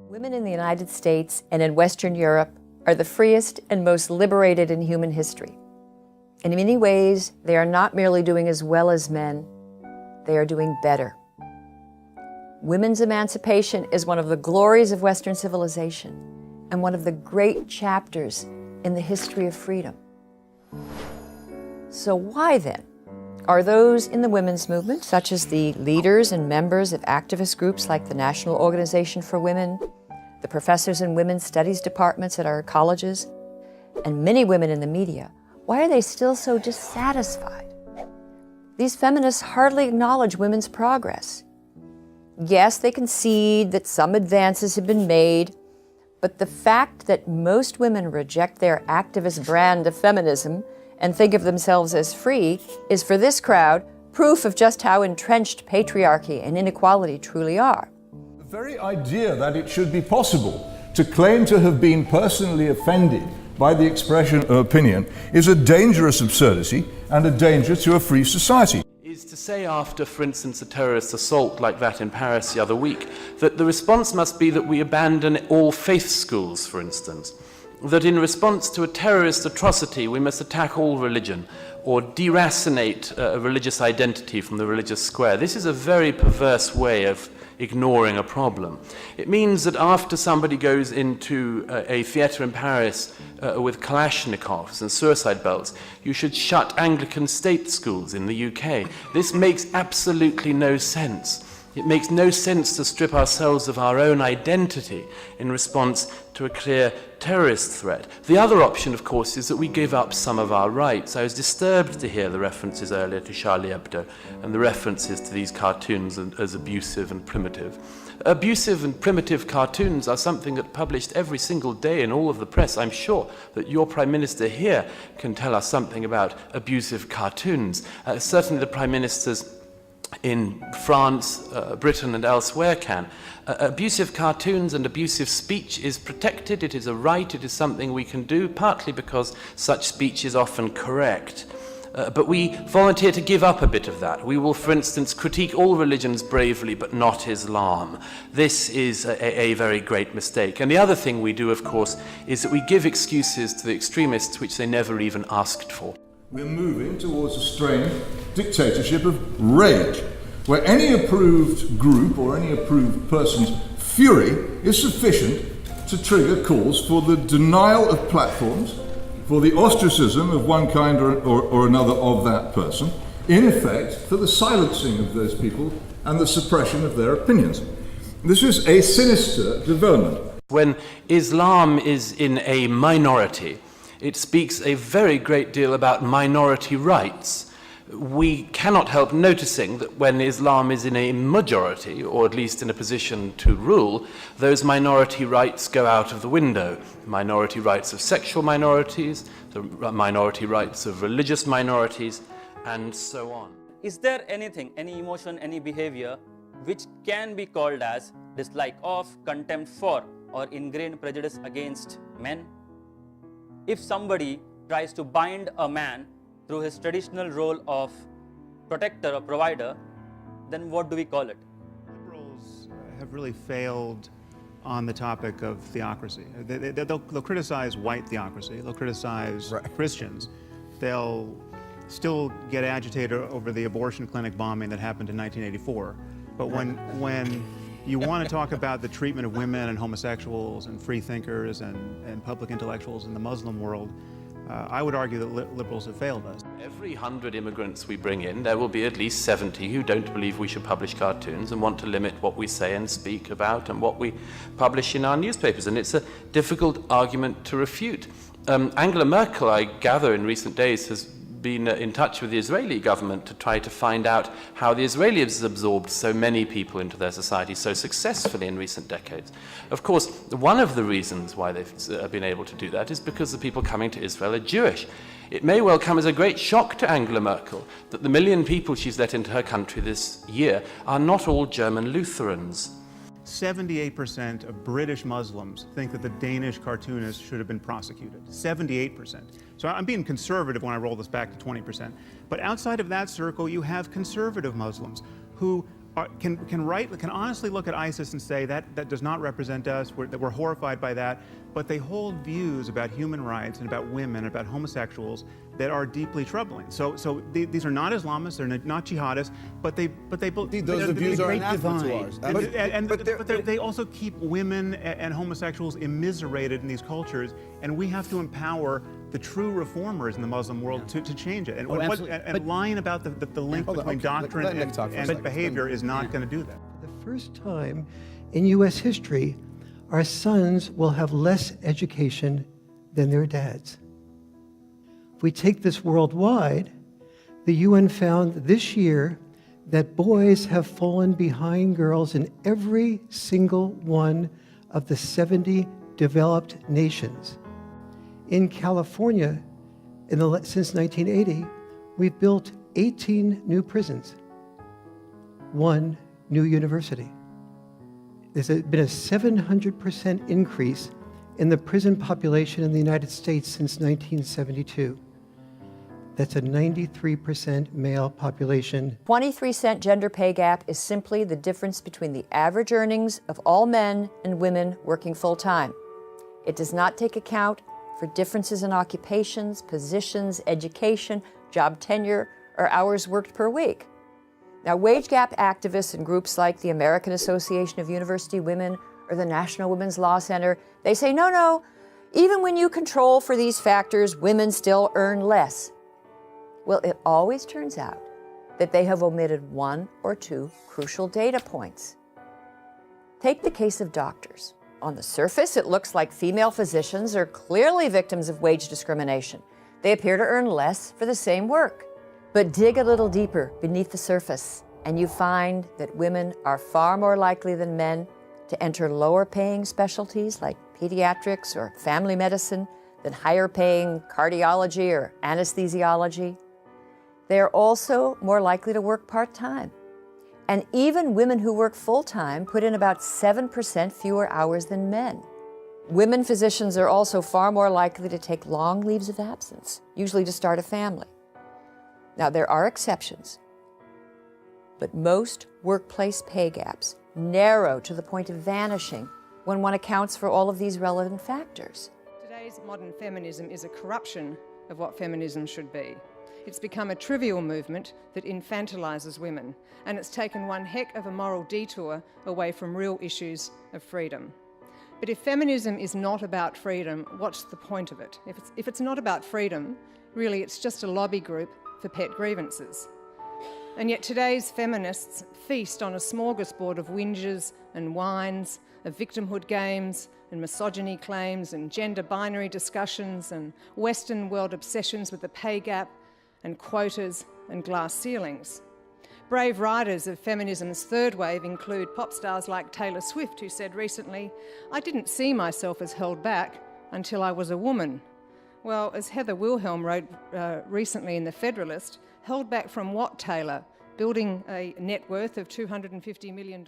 Women in the United States and in Western Europe are the freest and most liberated in human history. In many ways, they are not merely doing as well as men, they are doing better. Women's emancipation is one of the glories of Western civilization and one of the great chapters in the history of freedom. So why then are those in the women's movement, such as the leaders and members of activist groups like the National Organization for Women, the professors in women's studies departments at our colleges, and many women in the media, why are they still so dissatisfied? These feminists hardly acknowledge women's progress. Yes, they concede that some advances have been made, but the fact that most women reject their activist brand of feminism and think of themselves as free is, for this crowd, proof of just how entrenched patriarchy and inequality truly are. The very idea that it should be possible to claim to have been personally offended by the expression of opinion is a dangerous absurdity and a danger to a free society. Is to say after, for instance, a terrorist assault like that in Paris the other week, that the response must be that we abandon all faith schools, for instance. That in response to a terrorist atrocity we must attack all religion or deracinate a religious identity from the religious square. This is a very perverse way of ignoring a problem. It means that after somebody goes into a theatre in Paris with Kalashnikovs and suicide belts, you should shut Anglican state schools in the UK. This makes absolutely no sense. It makes no sense to strip ourselves of our own identity in response to a clear terrorist threat. The other option, of course, is that we give up some of our rights. I was disturbed to hear the references earlier to Charlie Hebdo and the references to these cartoons as abusive and primitive. Abusive and primitive cartoons are something that published every single day in all of the press. I'm sure that your Prime Minister here can tell us something about abusive cartoons. Certainly the Prime Ministers in France, Britain and elsewhere can. Abusive cartoons and abusive speech is protected, it is a right, it is something we can do, partly because such speech is often correct. But we volunteer to give up a bit of that. We will, for instance, critique all religions bravely, but not Islam. This is a very great mistake. And the other thing we do, of course, is that we give excuses to the extremists which they never even asked for. We're moving towards a strange dictatorship of rage, where any approved group or any approved person's fury is sufficient to trigger calls for the denial of platforms, for the ostracism of one kind or another of that person, in effect for the silencing of those people and the suppression of their opinions. This is a sinister development. When Islam is in a minority, it speaks a very great deal about minority rights. We cannot help noticing that when Islam is in a majority, or at least in a position to rule, those minority rights go out of the window. Minority rights of sexual minorities, the minority rights of religious minorities, and so on. Is there anything, any emotion, any behavior which can be called as dislike of, contempt for, or ingrained prejudice against men? If somebody tries to bind a man through his traditional role of protector or provider, then what do we call it? Liberals have really failed on the topic of theocracy. They'll criticize white theocracy, they'll criticize Christians, they'll still get agitated over the abortion clinic bombing that happened in 1984. But when you want to talk about the treatment of women and homosexuals and free thinkers and public intellectuals in the Muslim world, I would argue that liberals have failed us. Every 100 immigrants we bring in, there will be at least 70 who don't believe we should publish cartoons and want to limit what we say and speak about and what we publish in our newspapers. And it's a difficult argument to refute. Angela Merkel, I gather in recent days, has been in touch with the Israeli government to try to find out how the Israelis have absorbed so many people into their society so successfully in recent decades. Of course, one of the reasons why they've been able to do that is because the people coming to Israel are Jewish. It may well come as a great shock to Angela Merkel that the 1 million people she's let into her country this year are not all German Lutherans. 78% of British Muslims think that the Danish cartoonist should have been prosecuted. 78%. So I'm being conservative when I roll this back to 20%. But outside of that circle, you have conservative Muslims who can honestly look at ISIS and say that does not represent us, that we're horrified by that, but they hold views about human rights and about women, about homosexuals that are deeply troubling. So these are not Islamists, they're not jihadists, but those views are anathema to ours. But they also keep women and homosexuals immiserated in these cultures, and we have to empower the true reformers in the Muslim world to change it. And lying about the link between doctrine and behavior is not going to do that. For the first time in U.S. history, our sons will have less education than their dads. If we take this worldwide, the UN found this year that boys have fallen behind girls in every single one of the 70 developed nations. In California, since 1980, we've built 18 new prisons, 1 new university. There's been a 700% increase in the prison population in the United States since 1972. That's a 93% male population. 23-cent gender pay gap is simply the difference between the average earnings of all men and women working full-time. It does not take account for differences in occupations, positions, education, job tenure, or hours worked per week. Now, wage gap activists and groups like the American Association of University Women or the National Women's Law Center, they say, no, even when you control for these factors, women still earn less. Well, it always turns out that they have omitted 1 or 2 crucial data points. Take the case of doctors. On the surface, it looks like female physicians are clearly victims of wage discrimination. They appear to earn less for the same work. But dig a little deeper beneath the surface, and you find that women are far more likely than men to enter lower-paying specialties like pediatrics or family medicine than higher-paying cardiology or anesthesiology. They are also more likely to work part-time. And even women who work full-time put in about 7% fewer hours than men. Women physicians are also far more likely to take long leaves of absence, usually to start a family. Now, there are exceptions, but most workplace pay gaps narrow to the point of vanishing when one accounts for all of these relevant factors. Today's modern feminism is a corruption of what feminism should be. It's become a trivial movement that infantilizes women, and it's taken one heck of a moral detour away from real issues of freedom. But if feminism is not about freedom, what's the point of it? If it's not about freedom, really it's just a lobby group for pet grievances. And yet today's feminists feast on a smorgasbord of whinges and whines, of victimhood games and misogyny claims and gender binary discussions and Western world obsessions with the pay gap and quotas and glass ceilings. Brave riders of feminism's third wave include pop stars like Taylor Swift, who said recently, "I didn't see myself as held back until I was a woman." Well, as Heather Wilhelm wrote recently in The Federalist, held back from what, Taylor? Building a net worth of $250 million?